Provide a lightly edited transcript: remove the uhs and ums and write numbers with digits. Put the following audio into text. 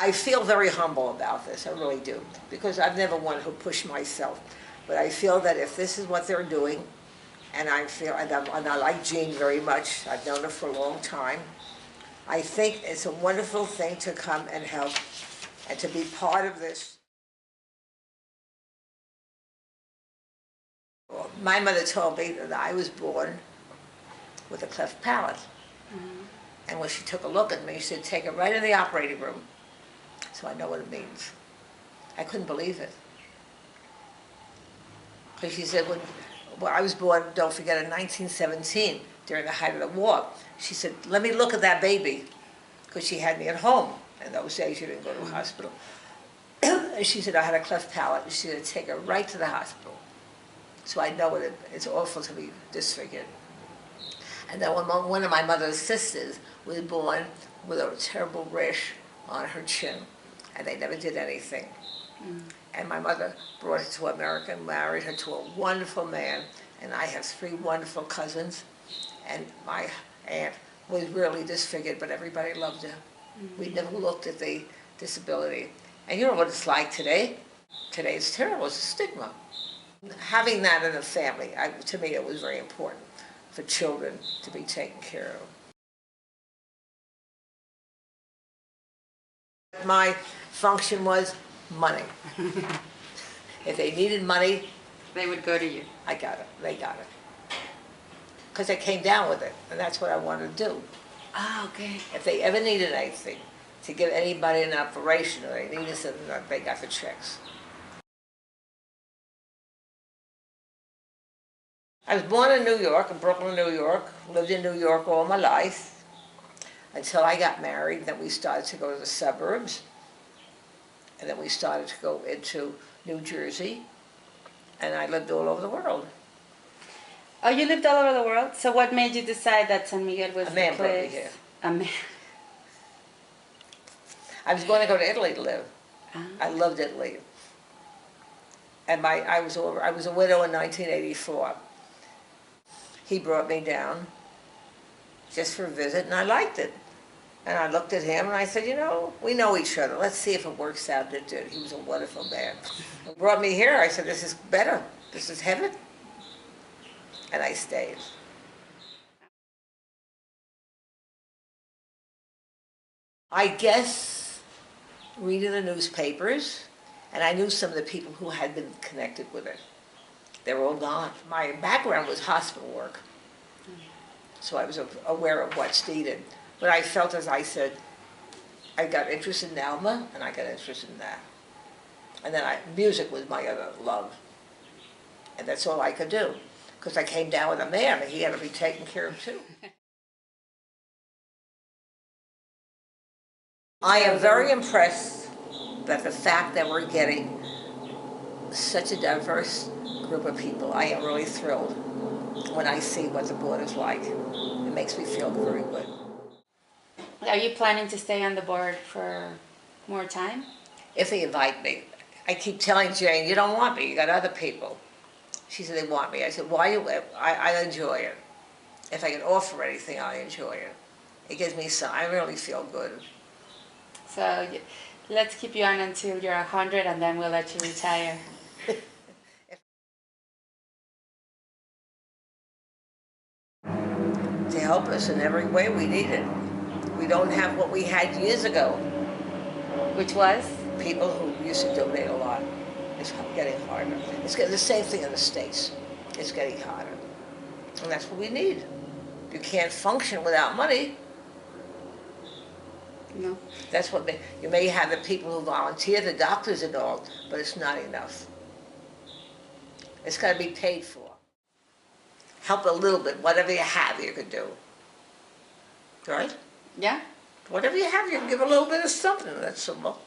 I feel very humble about this, I really do, because I've never one who pushed myself. But I feel that if this is what they're doing, and I feel, and I like Jean very much, I've known her for a long time, I think it's a wonderful thing to come and help and to be part of this. Well, my mother told me that I was born with a cleft palate. And when she took a look at me, she said, take it right in the operating room. So I know what it means. I couldn't believe it. Because she said, when I was born, don't forget, in 1917, during the height of the war, she said, let me look at that baby. Because she had me at home. In those days, you didn't go to a hospital. And she said, I had a cleft palate. And she said, take her right to the hospital. So I know it's awful to be disfigured. And then when one of my mother's sisters was born with a terrible rash on her chin, and they never did anything. And my mother brought her to America and married her to a wonderful man, and I have 3 wonderful cousins, and my aunt was really disfigured, but everybody loved her. We never looked at the disability. And you know what it's like today? Today it's terrible, it's a stigma. Having that in a family, to me it was very important for children to be taken care of. My function was money. If they needed money, they would go to you. I got it, they got it. Because I came down with it, and that's what I wanted to do. Oh, okay. If they ever needed anything, to give anybody an operation, or they needed something, they got the checks. I was born in New York, in Brooklyn, New York, lived in New York all my life, until I got married. Then we started to go to the suburbs, and then we started to go into New Jersey, and I lived all over the world. Oh, you lived all over the world? So what made you decide that San Miguel was the place? A man brought me here. A man. I was going to go to Italy to live. I loved Italy. And I was a widow in 1984. He brought me down just for a visit, and I liked it. And I looked at him, and I said, you know, we know each other. Let's see if it works out. It did. He was a wonderful man. He brought me here. I said, this is better. This is heaven. And I stayed. I guess reading the newspapers, and I knew some of the people who had been connected with it. They were all gone. My background was hospital work, so I was aware of what's needed. But I felt, as I said, I got interested in Alma, and I got interested in that. And then music was my other love. And that's all I could do. Because I came down with a man, and he had to be taken care of too. I am very impressed that the fact that we're getting such a diverse group of people, I am really thrilled when I see what the board is like. It makes me feel very good. Are you planning to stay on the board for more time? If they invite me. I keep telling Jane, you don't want me, you got other people. She said, they want me. I said, why you? I enjoy it. If I can offer anything, I enjoy it. It gives me some, I really feel good. So let's keep you on until you're 100, and then we'll let you retire. To help us in every way we need it. We don't have what we had years ago. Which was? People who used to donate a lot. It's getting harder. It's the same thing in the States. It's getting harder. And that's what we need. You can't function without money. No. That's what you may have the people who volunteer, the doctors and all, but it's not enough. It's got to be paid for. Help a little bit, whatever you have you can do. Right? Yeah. Whatever you have, you can give a little bit of something. That's simple.